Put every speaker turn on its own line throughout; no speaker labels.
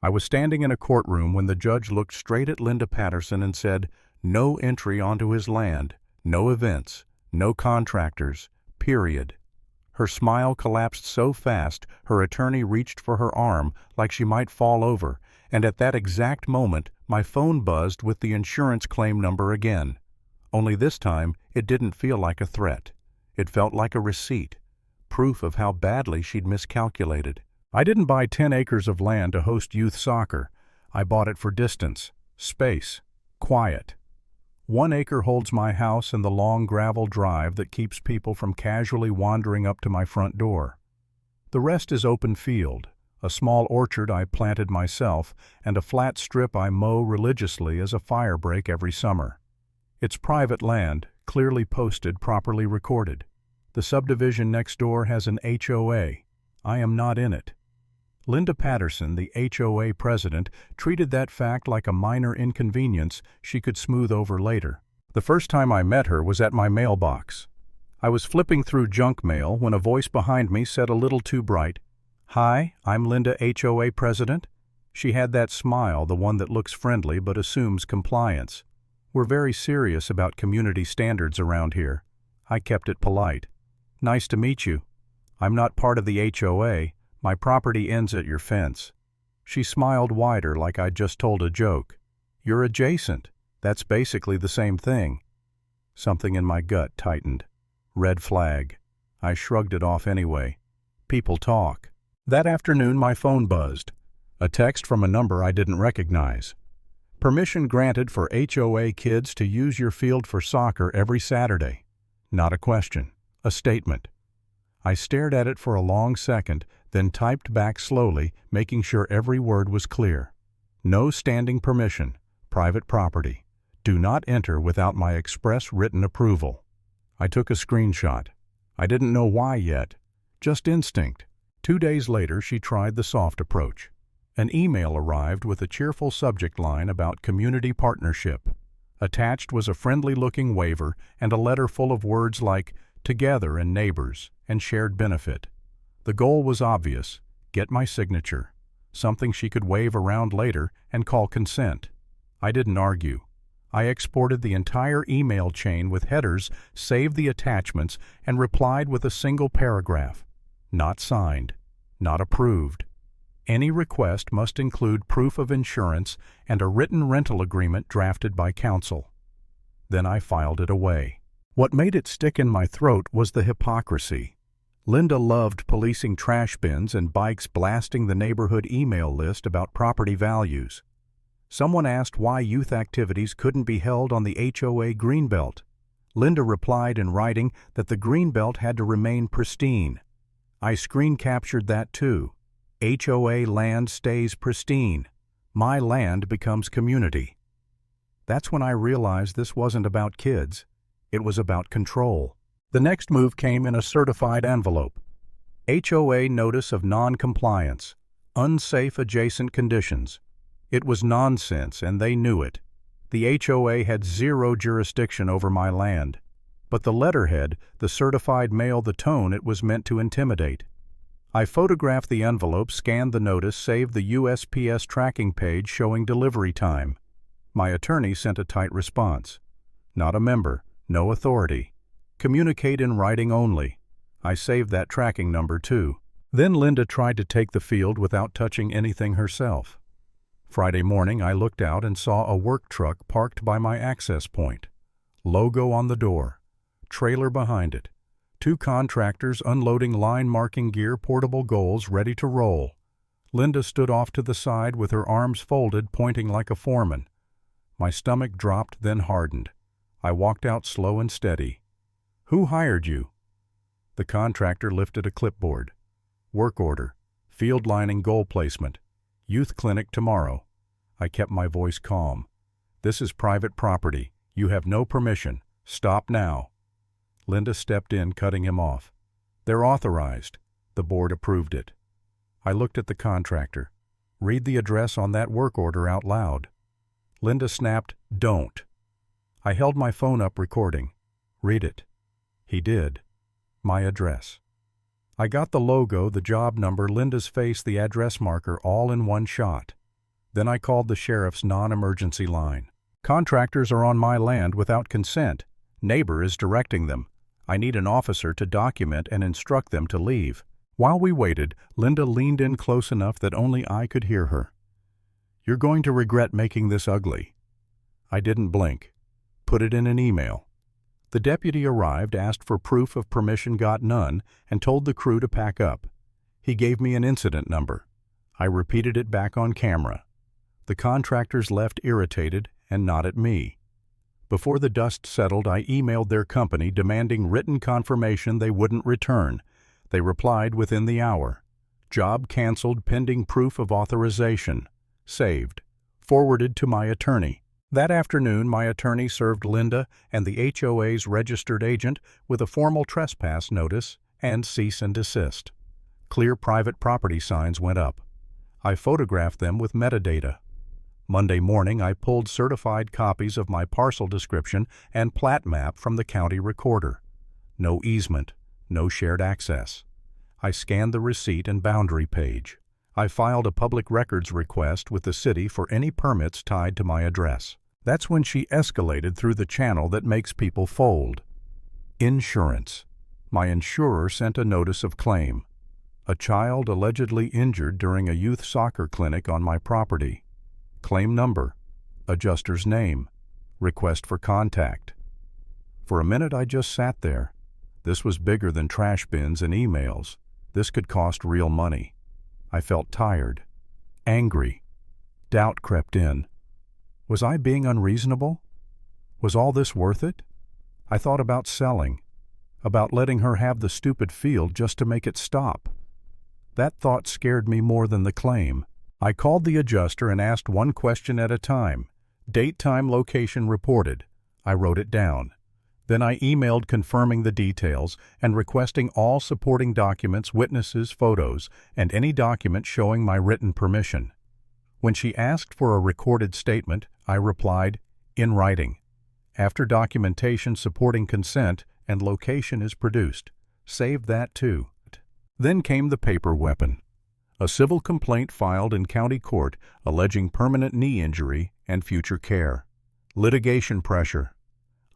I was standing in a courtroom when the judge looked straight at Linda Patterson and said, "No entry onto his land, no events, no contractors, period." Her smile collapsed so fast her attorney reached for her arm like she might fall over, and at that exact moment my phone buzzed with the insurance claim number again. Only this time it didn't feel like a threat. It felt like a receipt, proof of how badly she'd miscalculated. I didn't buy 10 acres of land to host youth soccer. I bought it for distance, space, quiet. 1 acre holds my house and the long gravel drive that keeps people from casually wandering up to my front door. The rest is open field, a small orchard I planted myself, and a flat strip I mow religiously as a fire break every summer. It's private land, clearly posted, properly recorded. The subdivision next door has an HOA. I am not in it. Linda Patterson, the HOA president, treated that fact like a minor inconvenience she could smooth over later. The first time I met her was at my mailbox. I was flipping through junk mail when a voice behind me said a little too bright, "Hi, I'm Linda, HOA president." She had that smile, the one that looks friendly but assumes compliance. We're very serious about community standards around here. I kept it polite. "Nice to meet you. I'm not part of the HOA. My property ends at your fence." She smiled wider like I'd just told a joke. "You're adjacent. That's basically the same thing." Something in my gut tightened. Red flag. I shrugged it off anyway. People talk. That afternoon my phone buzzed. A text from a number I didn't recognize. "Permission granted for HOA kids to use your field for soccer every Saturday." Not a question. A statement. I stared at it for a long second, then typed back slowly, making sure every word was clear. "No standing permission. Private property. Do not enter without my express written approval." I took a screenshot. I didn't know why yet. Just instinct. 2 days later she tried the soft approach. An email arrived with a cheerful subject line about community partnership. Attached was a friendly-looking waiver and a letter full of words like "together" and "neighbors" and "shared benefit." The goal was obvious: get my signature, something she could wave around later and call consent. I didn't argue. I exported the entire email chain with headers, saved the attachments, and replied with a single paragraph. Not signed. Not approved. Any request must include proof of insurance and a written rental agreement drafted by counsel. Then I filed it away. What made it stick in my throat was the hypocrisy. Linda loved policing trash bins and bikes blasting the neighborhood email list about property values. Someone asked why youth activities couldn't be held on the HOA Greenbelt. Linda replied in writing that the Greenbelt had to remain pristine. I screen captured that too. HOA land stays pristine. My land becomes community. That's when I realized this wasn't about kids. It was about control. The next move came in a certified envelope. HOA notice of non-compliance. Unsafe adjacent conditions. It was nonsense, and they knew it. The HOA had zero jurisdiction over my land. But the letterhead, the certified mail, the tone, it was meant to intimidate. I photographed the envelope, scanned the notice, saved the USPS tracking page showing delivery time. My attorney sent a tight response. Not a member, no authority. Communicate in writing only. I saved that tracking number too. Then Linda tried to take the field without touching anything herself. Friday morning I looked out and saw a work truck parked by my access point. Logo on the door. Trailer behind it. 2 contractors unloading line marking gear, portable goals ready to roll. Linda stood off to the side with her arms folded, pointing like a foreman. My stomach dropped, then hardened. I walked out slow and steady. "Who hired you?" The contractor lifted a clipboard. "Work order. Field lining, goal placement. Youth clinic tomorrow." I kept my voice calm. "This is private property. You have no permission. Stop now." Linda stepped in, cutting him off. "They're authorized." The board approved it. I looked at the contractor. "Read the address on that work order out loud." Linda snapped, "Don't." I held my phone up, recording. "Read it." He did. My address. I got the logo, the job number, Linda's face, the address marker, all in one shot. Then I called the sheriff's non-emergency line. Contractors are on my land without consent. Neighbor is directing them. I need an officer to document and instruct them to leave. While we waited, Linda leaned in close enough that only I could hear her. You're going to regret making this ugly. I didn't blink. Put it in an email. The deputy arrived, asked for proof of permission, got none, and told the crew to pack up. He gave me an incident number. I repeated it back on camera. The contractors left irritated and not at me. Before the dust settled, I emailed their company demanding written confirmation they wouldn't return. They replied within the hour. Job canceled pending proof of authorization. Saved. Forwarded to my attorney. That afternoon, my attorney served Linda and the HOA's registered agent with a formal trespass notice and cease and desist. Clear private property signs went up. I photographed them with metadata. Monday morning, I pulled certified copies of my parcel description and plat map from the county recorder. No easement, no shared access. I scanned the receipt and boundary page. I filed a public records request with the city for any permits tied to my address. That's when she escalated through the channel that makes people fold. Insurance. My insurer sent a notice of claim. A child allegedly injured during a youth soccer clinic on my property. Claim number, adjuster's name, request for contact. For a minute I just sat there. This was bigger than trash bins and emails. This could cost real money. I felt tired, angry. Doubt crept in. Was I being unreasonable? Was all this worth it? I thought about selling, about letting her have the stupid field just to make it stop. That thought scared me more than the claim. I called the adjuster and asked one question at a time. Date, time, location reported. I wrote it down. Then I emailed confirming the details and requesting all supporting documents, witnesses, photos, and any document showing my written permission. When she asked for a recorded statement, I replied, in writing. After documentation supporting consent and location is produced. Saved that too. Then came the paper weapon. A civil complaint filed in county court alleging permanent knee injury and future care. Litigation pressure.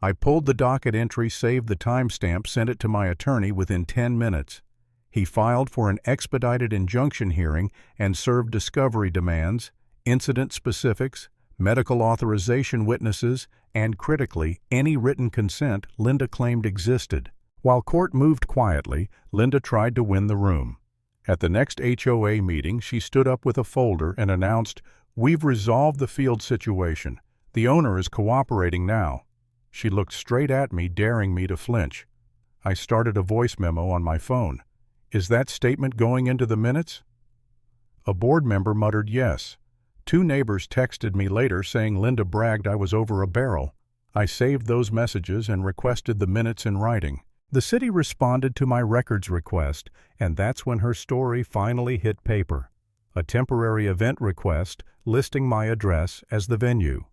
I pulled the docket entry, saved the timestamp, sent it to my attorney within 10 minutes. He filed for an expedited injunction hearing and served discovery demands, incident specifics, medical authorization witnesses, and critically, any written consent Linda claimed existed. While court moved quietly, Linda tried to win the room. At the next HOA meeting, she stood up with a folder and announced, "We've resolved the field situation. The owner is cooperating now." She looked straight at me, daring me to flinch. I started a voice memo on my phone. "Is that statement going into the minutes?" A board member muttered yes. 2 neighbors texted me later saying Linda bragged I was over a barrel. I saved those messages and requested the minutes in writing. The city responded to my records request, and that's when her story finally hit paper. A temporary event request listing my address as the venue.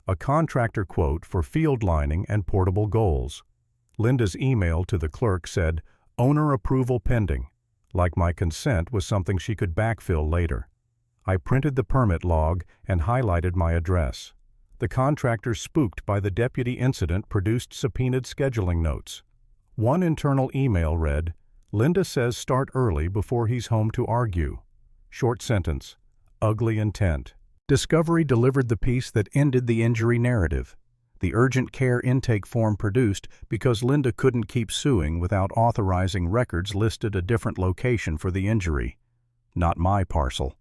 A contractor quote for field lining and portable goals. Linda's email to the clerk said, "Owner approval pending," like my consent was something she could backfill later. I printed the permit log and highlighted my address. The contractor, spooked by the deputy incident, produced subpoenaed scheduling notes. One internal email read, "Linda says start early before he's home to argue." Short sentence. Ugly intent. Discovery delivered the piece that ended the injury narrative. The urgent care intake form produced because Linda couldn't keep suing without authorizing records listed a different location for the injury. Not my parcel.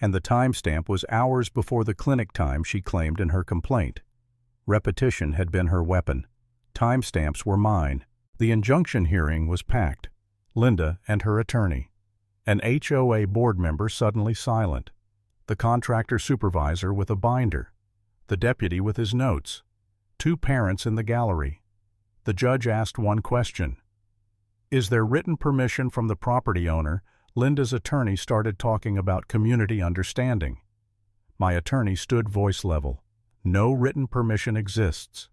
And the timestamp was hours before the clinic time she claimed in her complaint. Repetition had been her weapon. Timestamps were mine. The injunction hearing was packed. Linda and her attorney. An HOA board member suddenly silent. The contractor supervisor with a binder. The deputy with his notes. 2 parents in the gallery. The judge asked one question. Is there written permission from the property owner? Linda's attorney started talking about community understanding. My attorney stood voice level. No written permission exists.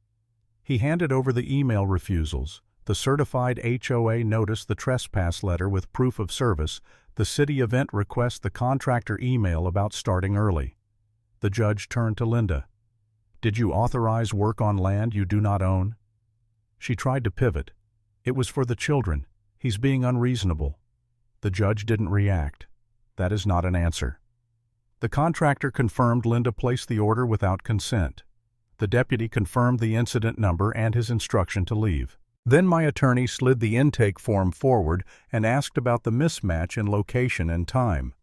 He handed over the email refusals, the certified HOA notice, the trespass letter with proof of service, the city event request, the contractor email about starting early. The judge turned to Linda. "Did you authorize work on land you do not own?" She tried to pivot. "It was for the children. He's being unreasonable." The judge didn't react. "That is not an answer." The contractor confirmed Linda placed the order without consent. The deputy confirmed the incident number and his instruction to leave. Then my attorney slid the intake form forward and asked about the mismatch in location and time.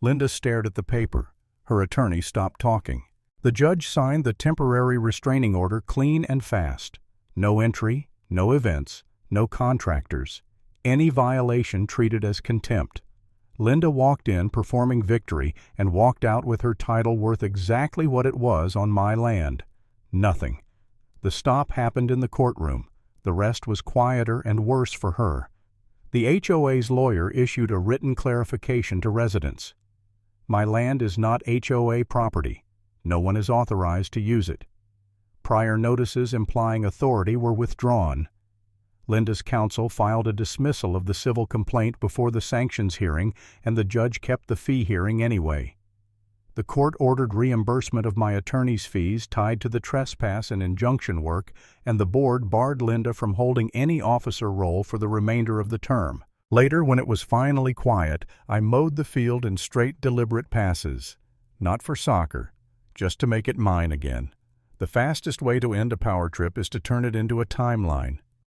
Linda stared at the paper. Her attorney stopped talking. The judge signed the temporary restraining order clean and fast. No entry, no events, no contractors. Any violation treated as contempt. Linda walked in performing victory and walked out with her title worth exactly what it was on my land. Nothing. The stop happened in the courtroom. The rest was quieter and worse for her. The HOA's lawyer issued a written clarification to residents. My land is not HOA property. No one is authorized to use it. Prior notices implying authority were withdrawn. Linda's counsel filed a dismissal of the civil complaint before the sanctions hearing, and the judge kept the fee hearing anyway. The court ordered reimbursement of my attorney's fees tied to the trespass and injunction work, and the board barred Linda from holding any officer role for the remainder of the term. Later, when it was finally quiet, I mowed the field in straight, deliberate passes. Not for soccer, just to make it mine again. The fastest way to end a power trip is to turn it into a timeline.